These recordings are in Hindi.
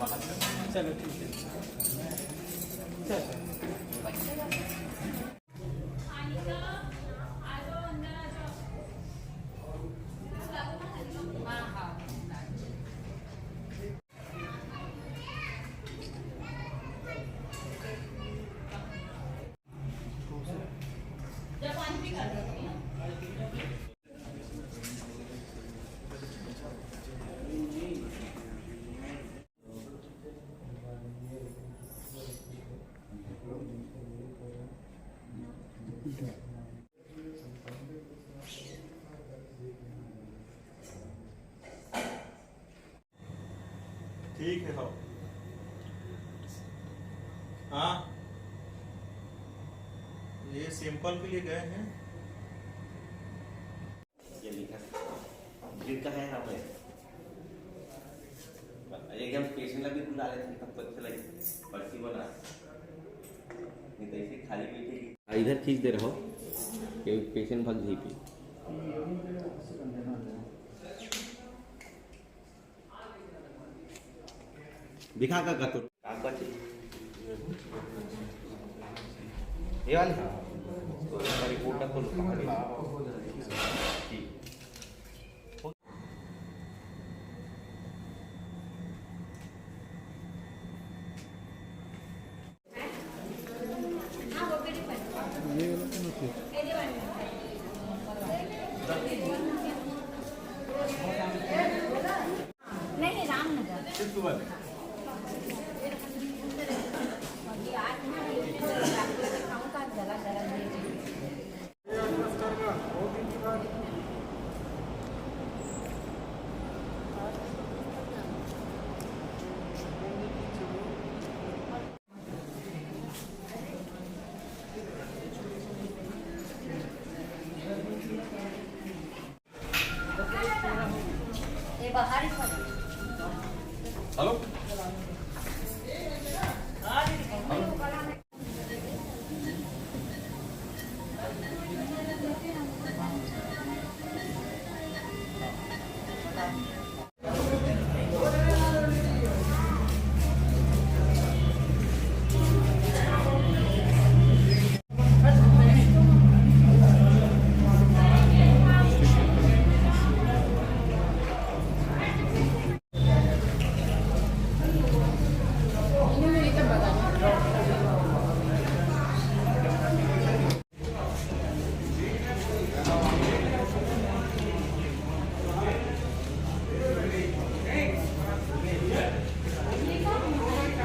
चलो ठीक है, चलो। ठीक है। हाँ, ये सैंपल के लिए गए हैं। ये लिखा जिनका है यहाँ पे एकदम पेशेंट लगे बुला रहे थे तब तक चला पर्ची बना नहीं तो ऐसे खाली बैठे इधर खींच दे रहो कि पेशेंट भाग जी पी दिखा का तो आपका ये वाली रिपोर्ट को नहीं रामनगर बाहर हेलो,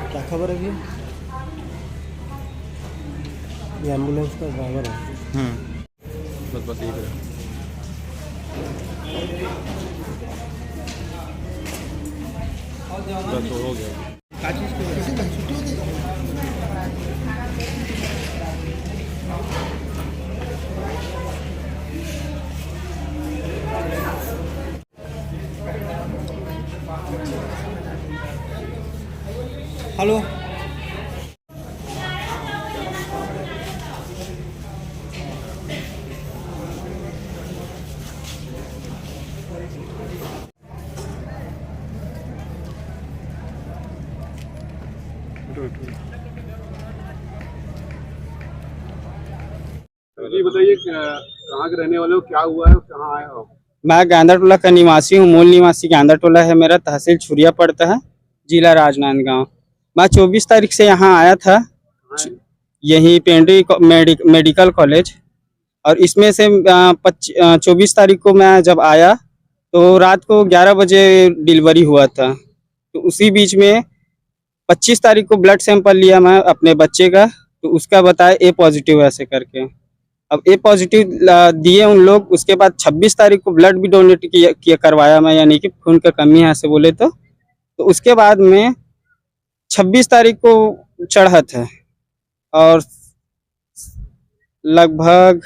क्या खबर है भैया? ये एम्बुलेंस का ड्राइवर है। बस ठीक है। बस हो गया। हेलो, जी बताइए कहाँ के रहने वाले हो, क्या हुआ है, कहाँ आए हो? मैं गांधा टोला का निवासी हूँ। मूल निवासी गांधा टोला है मेरा, तहसील छुरिया पड़ता है, जिला राजनांदगांव। मैं 24 तारीख से यहाँ आया था, यही पेंड्री मेडिकल कॉलेज। और इसमें से 24 तारीख को मैं जब आया तो रात को 11 बजे डिलीवरी हुआ था। तो उसी बीच में 25 तारीख को ब्लड सैंपल लिया मैं अपने बच्चे का, तो उसका बताया ए पॉजिटिव ऐसे करके। अब ए पॉजिटिव दिए उन लोग। उसके बाद 26 तारीख को ब्लड भी डोनेट किया करवाया मैं, यानी कि खून का कमी है ऐसे बोले तो उसके बाद में 26 तारीख को चढ़त है और लगभग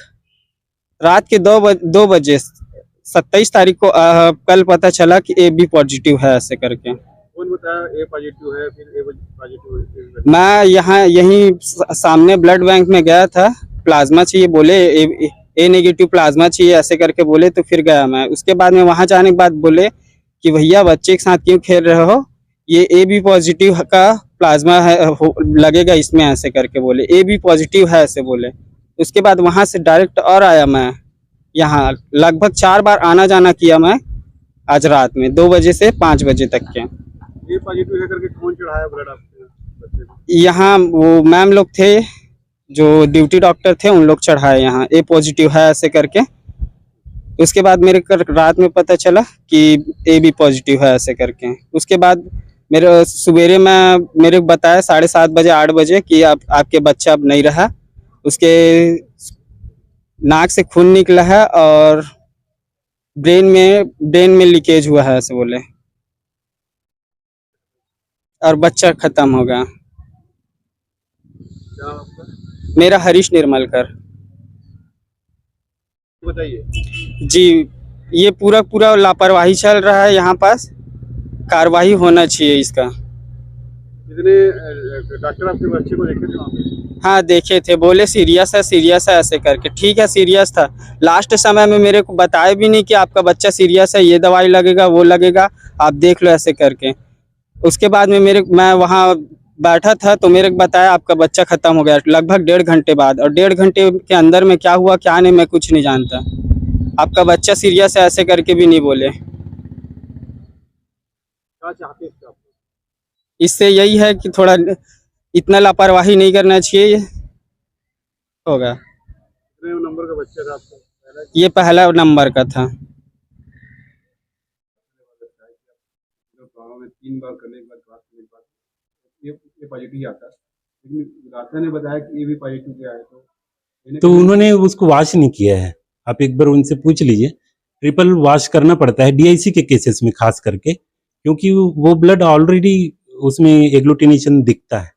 रात के 2 बजे 27 तारीख को कल पता चला कि ए बी पॉजिटिव है ऐसे करके। कौन बताया ए पॉजिटिव है, फिर ए पॉजिटिव? मैं यहीं सामने ब्लड बैंक में गया था, प्लाज्मा चाहिए बोले, ए नेगेटिव प्लाज्मा चाहिए ऐसे करके बोले, तो फिर गया मैं। उसके बाद में वहां जाने के बाद बोले कि भैया बच्चे के साथ क्यों खेल रहे हो, ये ए बी पॉजिटिव का प्लाज्मा है लगेगा इसमें ऐसे करके बोले, ए बी पॉजिटिव है ऐसे बोले। उसके बाद वहाँ से डायरेक्ट और आया मैं यहाँ, लगभग 4 बार आना जाना किया मैं आज रात में 2 बजे से 5 बजे तक के। ये पॉजिटिव है करके कौन चढ़ाया ब्लड आपके बच्चे को? यहाँ वो मैम लोग थे जो ड्यूटी डॉक्टर थे, उन लोग चढ़ाए यहाँ ए पॉजिटिव है ऐसे करके। उसके बाद मेरे को रात में पता चला कि ए बी पॉजिटिव है ऐसे करके। उसके बाद मेरे सवेरे में मेरे को बताया 7:30 बजे 8 बजे कि अब आपके बच्चा अब नहीं रहा, उसके नाक से खून निकला है और ब्रेन में लीकेज हुआ है ऐसे बोले, और बच्चा खत्म हो गया। क्या आपका मेरा हरीश निर्मलकर बताइए। जी। ये पूरा लापरवाही चल रहा है, यहाँ पास कार्रवाई होना चाहिए इसका। कितने डॉक्टर आपके बच्चे को देखे थे वहाँ पे? हाँ देखे थे, बोले सीरियस है ऐसे करके। ठीक है सीरियस था, लास्ट समय में मेरे को बताया भी नहीं कि आपका बच्चा सीरियस है, ये दवाई लगेगा वो लगेगा, आप देख लो ऐसे करके। उसके बाद में मैं वहाँ बैठा था तो मेरे को बताया आपका बच्चा खत्म हो गया लगभग 1.5 घंटे बाद, और 1.5 घंटे के अंदर में क्या हुआ क्या नहीं मैं कुछ नहीं जानता। आपका बच्चा सीरियस है ऐसे करके भी नहीं बोले। क्या चाहते हैं आप? इससे यही है कि थोड़ा इतना लापरवाही नहीं करना चाहिए होगा। कितने नंबर का बच्चा था आपका? पहला ये पहला नंबर का था। गाँव में 3 बार करने के बाद ये पॉजिटिव आता है, लेकिन डॉक्टर ने बताया कि ये भी पॉजिटिव गया है तो उन्होंने उसको वॉश नहीं किया है। आप एक बार उनसे पूछ लीजिए, ट्रिपल वॉश करना पड़ता है डीआईसी के केसेस में खास करके, क्योंकि वो ब्लड ऑलरेडी उसमें एग्लूटिनेशन दिखता है,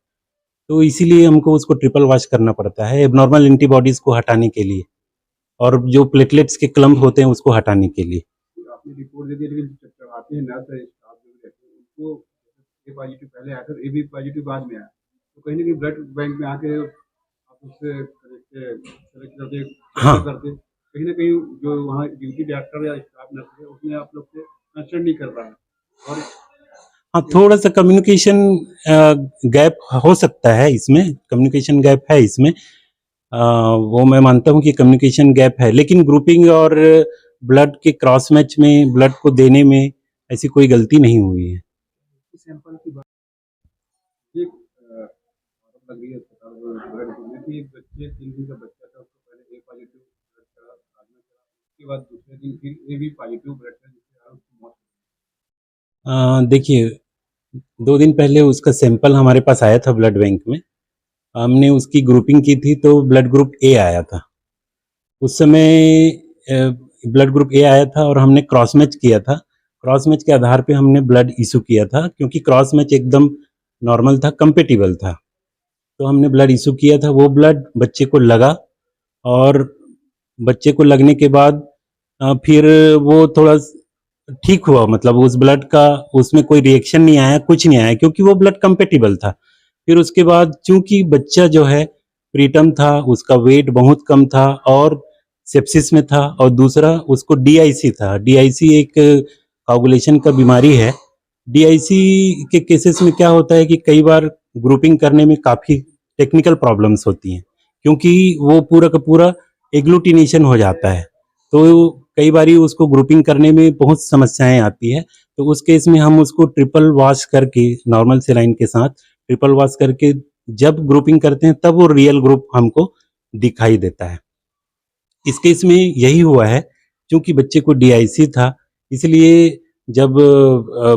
तो इसीलिए हमको उसको ट्रिपल वॉश करना पड़ता है एबनॉर्मल एंटीबॉडीज को हटाने के लिए और जो प्लेटलेट्स के क्लम्प होते हैं उसको हटाने के लिए। आपने रिपोर्ट दे दी, लेकिन चढ़ाते हैं नर्स स्टाफ जो रहते हैं उनको ए पॉजिटिव पहले आया था, ए बी पॉजिटिव बाद में आया, तो कहीं ना कहीं ब्लड बैंक में आके आप उससे सेलेक्ट करते हाँ। कहीं ना कहीं जो वहाँ ड्यूटी डॉक्टर या स्टाफ नर्स है उसमें आप लोग से कंसर्न नहीं कर रहा है, और हाँ थोड़ा सा कम्युनिकेशन गैप हो सकता है इसमें, कम्युनिकेशन गैप है इसमें, वो मैं मानता हूँ कि कम्युनिकेशन गैप है, लेकिन ग्रुपिंग और ब्लड के क्रॉस मैच में ब्लड को देने में ऐसी कोई गलती नहीं हुई है। सैंपल की बात एक लग रही है ब्लड में कि बच्चे 3 दिन का बच्चा था, उसको पहले ए पॉजिटिव ब्लड चढ़ा, उसके बाद दूसरे दिन फिर ए बी पॉजिटिव ब्लड चढ़ा, जिससे उसकी मौत। देखिए 2 दिन पहले उसका सैंपल हमारे पास आया था ब्लड बैंक में, हमने उसकी ग्रुपिंग की थी तो ब्लड ग्रुप ए आया था। उस समय ब्लड ग्रुप ए आया था और हमने क्रॉस मैच किया था, क्रॉस मैच के आधार पे हमने ब्लड इशू किया था, क्योंकि क्रॉस मैच एकदम नॉर्मल था, कंपेटिबल था, तो हमने ब्लड इशू किया था। वो ब्लड बच्चे को लगा और बच्चे को लगने के बाद फिर वो थोड़ा ठीक हुआ, मतलब उस ब्लड का उसमें कोई रिएक्शन नहीं आया, कुछ नहीं आया, क्योंकि वो ब्लड कंपेटिबल था। फिर उसके बाद चूंकि बच्चा जो है प्रीटर्म था, उसका वेट बहुत कम था और सेप्सिस में था, और दूसरा उसको डीआईसी था। डीआईसी एक कोगुलेशन का बीमारी है। डीआईसी के केसेस में क्या होता है कि कई बार ग्रुपिंग करने में काफ़ी टेक्निकल प्रॉब्लम्स होती हैं, क्योंकि वो पूरा का पूरा एग्लूटिनेशन हो जाता है, तो कई बारी उसको ग्रुपिंग करने में बहुत समस्याएं आती है। तो उस केस में हम उसको ट्रिपल वॉश करके, नॉर्मल सेलाइन के साथ ट्रिपल वॉश करके जब ग्रुपिंग करते हैं तब वो रियल ग्रुप हमको दिखाई देता है। इस केस में यही हुआ है, क्योंकि बच्चे को डीआईसी था, इसलिए जब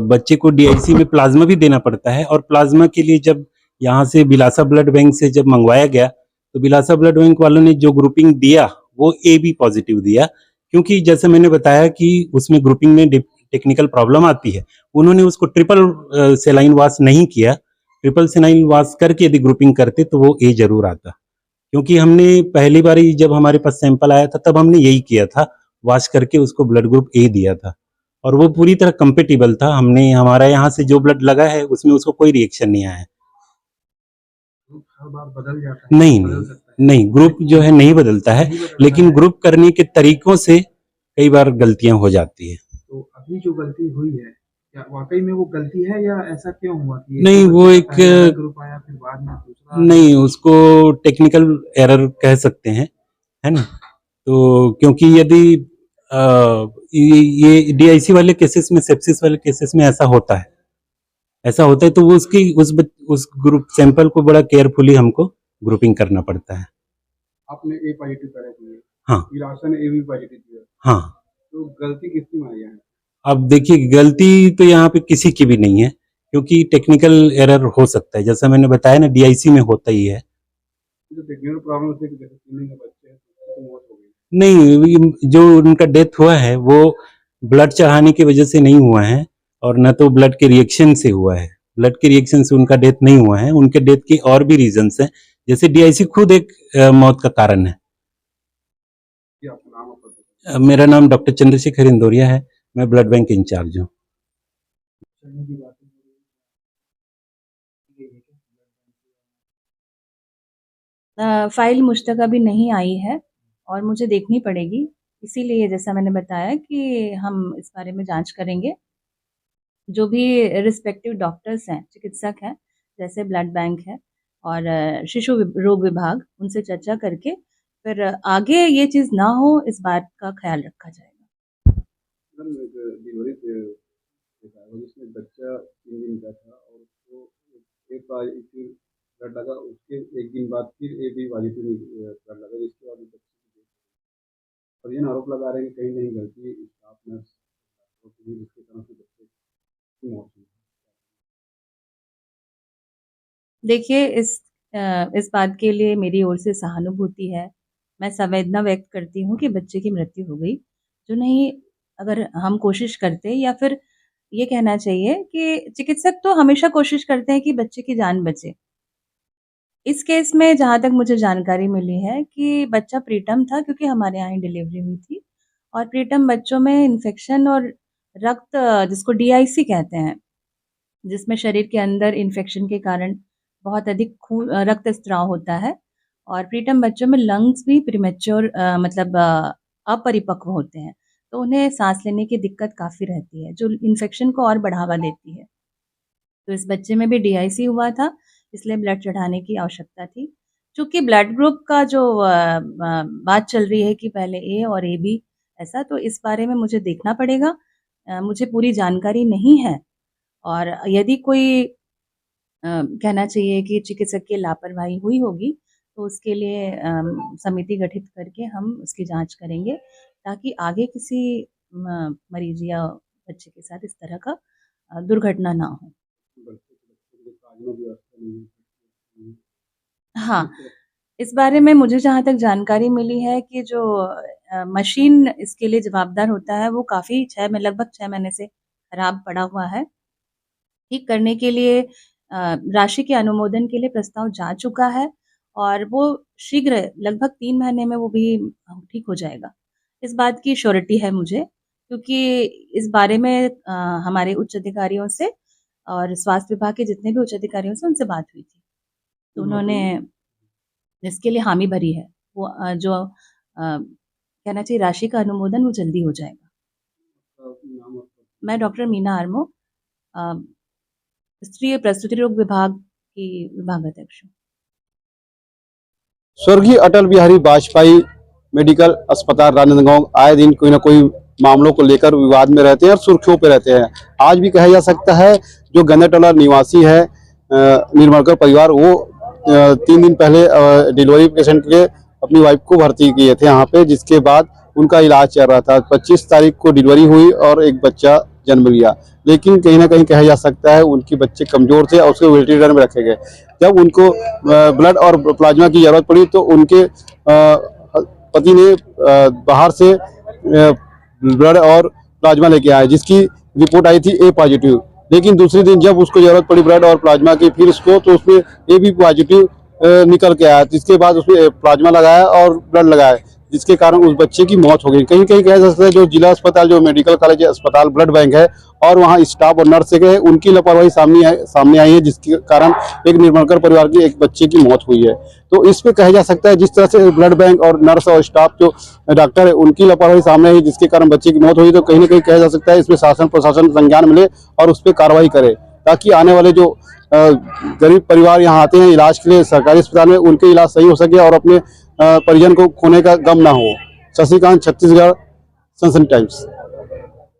बच्चे को डीआईसी में प्लाज्मा भी देना पड़ता है, और प्लाज्मा के लिए जब यहाँ से बिलासा ब्लड बैंक से जब मंगवाया गया तो बिलासा ब्लड बैंक वालों ने जो ग्रुपिंग दिया वो ए बी पॉजिटिव दिया, क्योंकि जैसे मैंने बताया कि उसमें ग्रुपिंग में टेक्निकल प्रॉब्लम आती है। उन्होंने उसको ट्रिपल सेलाइन वाश नहीं किया, ट्रिपल सेलाइन वाश करके यदि ग्रुपिंग करते तो वो ए जरूर आता, क्योंकि हमने पहली बार जब हमारे पास सैंपल आया था तब हमने यही किया था, वॉश करके उसको ब्लड ग्रुप ए दिया था, और वो पूरी तरह कंपेटिबल था। हमने हमारा यहाँ से जो ब्लड लगा है उसमें उसको कोई रिएक्शन नहीं आया। हर बार बदल जाता है? नहीं बदल सकता है? नहीं, ग्रुप जो है नहीं बदलता है, लेकिन ग्रुप करने के तरीकों से कई बार गलतियां हो जाती है। तो अभी जो गलती हुई है क्या वाकई में वो गलती है या ऐसा क्यों हुआ कि नहीं, वो एक ग्रुप आया फिर बाद में दूसरा? नहीं, उसको टेक्निकल एरर कह सकते हैं, है ना। तो क्योंकि यदि ये डीआईसी वाले केसेस में, सेप्सिस वाले केसेस में ऐसा होता है तो वो उस ग्रुप सैंपल को बड़ा केयरफुली हमको ग्रुपिंग करना पड़ता है। आपने ए पॉजिटिव करा दिए, हाँ इलासा ने ए भी पॉजिटिव दिया, हाँ। तो गलती किसकी मानी है? अब देखिए, गलती तो यहाँ पे किसी की भी नहीं है, क्योंकि टेक्निकल एरर हो सकता है, जैसा मैंने बताया ना, डीआईसी में होता ही है। जो टेक्निकल प्रॉब्लम से जैसे सीने का बच्चे हैं तो मौत हो गई, नहीं, जो उनका डेथ हुआ है वो ब्लड चढ़ाने की वजह से नहीं हुआ है, और न तो ब्लड के रिएक्शन से हुआ है। ब्लड के रिएक्शन से उनका डेथ नहीं हुआ है, उनके डेथ के और भी रीजंस हैं, जैसे डीआईसी खुद एक मौत का कारण है। कि आपका नाम और पता? मेरा नाम डॉक्टर चंद्रशेखर इंदौरिया है, मैं ब्लड बैंक इंचार्ज हूँ। फाइल मुझ तक अभी नहीं आई है और मुझे देखनी पड़ेगी, इसीलिए जैसा मैंने बताया कि हम इस बारे में जांच करेंगे। जो भी रिस्पेक्टिव डॉक्टर्स हैं, चिकित्सक हैं, जैसे ब्लड बैंक है और शिशु रोग विभाग, उनसे चर्चा करके फिर आगे ये चीज़ ना हो, इस बात का ख्याल रखा जाएगा। मैम, एक डिलीवरी देखा है जिसमें बच्चा 3 दिन का था और उसको एक पॉजिटिव ब्लड लगा, उसके एक दिन बाद फिर ए बी पॉजिटिव ब्लड लगा, जिसके बाद बच्चे की डेथ। और ये आरोप लगा रहे हैं कि कहीं नहीं गलती स्टाफ नर्स जिसके कारण से बच्चे की मौत हुई। देखिए, इस बात के लिए मेरी ओर से सहानुभूति है। मैं संवेदना व्यक्त करती हूँ कि बच्चे की मृत्यु हो गई, जो नहीं, अगर हम कोशिश करते, या फिर ये कहना चाहिए कि चिकित्सक तो हमेशा कोशिश करते हैं कि बच्चे की जान बचे। इस केस में जहाँ तक मुझे जानकारी मिली है कि बच्चा प्रीटर्म था, क्योंकि हमारे यहाँ ही डिलीवरी हुई थी, और प्रीटर्म बच्चों में इन्फेक्शन और रक्त, जिसको डीआईसी कहते हैं, जिसमें शरीर के अंदर इन्फेक्शन के कारण बहुत अधिक रक्त स्त्राव होता है, और प्रीटर्म बच्चों में लंग्स भी प्रीमेच्योर मतलब अपरिपक्व होते हैं, तो उन्हें सांस लेने की दिक्कत काफ़ी रहती है, जो इन्फेक्शन को और बढ़ावा देती है। तो इस बच्चे में भी डीआईसी हुआ था, इसलिए ब्लड चढ़ाने की आवश्यकता थी। चूँकि ब्लड ग्रुप का जो बात चल रही है कि पहले ए और ए बी ऐसा, तो इस बारे में मुझे देखना पड़ेगा। मुझे पूरी जानकारी नहीं है, और यदि कोई कहना चाहिए कि चिकित्सक की लापरवाही हुई होगी, तो उसके लिए समिति गठित करके हम उसकी जांच करेंगे, ताकि आगे किसी मरीज या बच्चे के साथ इस तरह का दुर्घटना ना हो। हाँ, इस बारे में मुझे जहाँ तक जानकारी मिली है कि जो मशीन इसके लिए जवाबदार होता है, वो काफ़ी लगभग 6 महीने से खराब पड़ा हुआ है। ठीक करने के लिए राशि के अनुमोदन के लिए प्रस्ताव जा चुका है, और वो शीघ्र, लगभग 3 महीने में वो भी ठीक हो जाएगा। इस बात की श्योरिटी है मुझे, क्योंकि इस बारे में हमारे उच्च अधिकारियों से और स्वास्थ्य विभाग के जितने भी उच्च अधिकारियों से उनसे बात हुई थी, तो उन्होंने इसके लिए हामी भरी है। वो जो कहना चाहिए राशि का अनुमोदन, वो जल्दी हो जाएगा। मैं डॉक्टर मीना आर्मो, स्त्री प्रसूति रोग विभाग की विभागाध्यक्ष हूँ। स्वर्गीय अटल बिहारी वाजपेयी मेडिकल अस्पताल राजनांदगांव आए दिन कोई ना कोई मामलों को लेकर विवाद में रहते हैं और सुर्खियों पे रहते हैं। आज भी कहा जा सकता है जो गन्नाटोला निवासी है निर्मलकर परिवार, वो 3 दिन पहले डिलीवरी पेशेंट के अपनी वाइफ को भर्ती किए थे यहाँ पे, जिसके बाद उनका इलाज चल रहा था। 25 तारीख को डिलीवरी हुई और एक बच्चा जन्म लिया, लेकिन कहीं ना कहीं कहा जा सकता है उनके बच्चे कमजोर थे और उसके वेंटिलेटर में रखे गए। जब उनको ब्लड और प्लाज्मा की जरूरत पड़ी तो उनके पति ने बाहर से ब्लड और प्लाज्मा लेके आए, जिसकी रिपोर्ट आई थी ए पॉजिटिव। लेकिन दूसरे दिन जब उसको जरूरत पड़ी ब्लड और प्लाज्मा की, फिर उसको तो उसमें ए बी पॉजिटिव निकल के आया, जिसके बाद उसमें प्लाज्मा लगाया और ब्लड लगाया। जिसके कारण उस बच्चे की मौत हो गई। कहीं कहीं कह सकते हैं जो जिला अस्पताल, जो मेडिकल कॉलेज अस्पताल ब्लड बैंक है और वहाँ स्टाफ और नर्स गए, उनकी लापरवाही सामने आई है, जिसके कारण एक निर्मलकर परिवार की एक बच्चे की मौत हुई है। तो इस पे कहा जा सकता है जिस तरह से ब्लड बैंक और नर्स और स्टाफ जो डॉक्टर है उनकी लापरवाही सामने आई, जिसके कारण बच्चे की मौत हुई, तो कहीं ना कहीं कहा जा सकता है इसमें शासन प्रशासन संज्ञान मिले और उस पर कार्रवाई करे, ताकि आने वाले जो गरीब परिवार यहाँ आते हैं इलाज के लिए सरकारी अस्पताल में, उनके इलाज सही हो सके और अपने परिजन को खोने का गम ना हो। शशिकांत, छत्तीसगढ़, सनसनी टाइम्स।